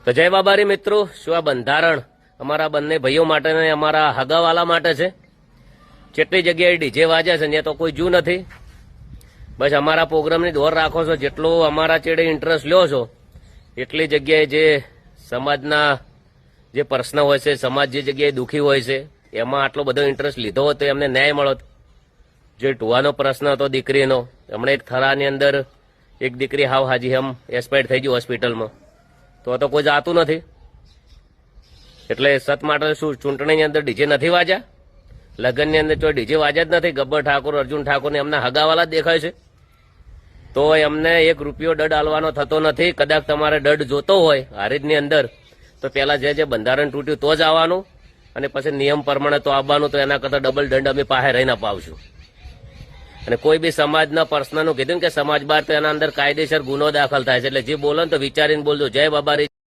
તો જય બાબારી મિત્રો, શું આ બંધારણ અમારા બંને ભાઈઓ માટે ને અમારા હગાવાલા માટે છે? જેટલી જગ્યાએ ડીજે વાજે છે ત્યાં તો કોઈ જુ નથી. બસ અમારા પ્રોગ્રામની દોર રાખો છો, જેટલો અમારા ચેડે ઇન્ટરેસ્ટ લ્યો છો એટલી જગ્યાએ જે સમાજના જે પ્રશ્ન હોય છે, સમાજ જે જગ્યાએ દુઃખી હોય છે એમાં આટલો બધો ઇન્ટરેસ્ટ લીધો હોય તો એમને ન્યાય મળત. જે ટુવાનો પ્રશ્ન હતો દીકરીનો, હમણાં એક થરાની અંદર એક દીકરી હાવ હાજી હમ એક્સપાયર થઈ ગઈ હોસ્પિટલમાં, તો કોઈ જાતું નથી. એટલે સત માટે શું ચૂંટણીની અંદર ડીજે નથી વાજ્યા? લગ્નની અંદર તો ડીજે વાજ્યા જ નથી. ગબ્બર ઠાકોર, અર્જુન ઠાકોર ને એમના હગાવાલા જ દેખાય છે. તો એમને એક રૂપિયો દંડ આલવાનો થતો નથી. કદાચ તમારે દંડ જોતો હોય હારીજની અંદર તો પેલા જે બંધારણ તૂટ્યું તો જ આવવાનું, અને પછી નિયમ પ્રમાણે તો આવવાનું. તો એના કરતા ડબલ દંડ અમે પાસે રહીને અપાવશું. અને કોઈ બી સમાજના પ્રશ્નનું કીધું કે સમાજ બહાર, તો એના અંદર કાયદેસર ગુનો દાખલ થાય છે. એટલે જે બોલો ને તો વિચારીને બોલજો. જય બાબારી.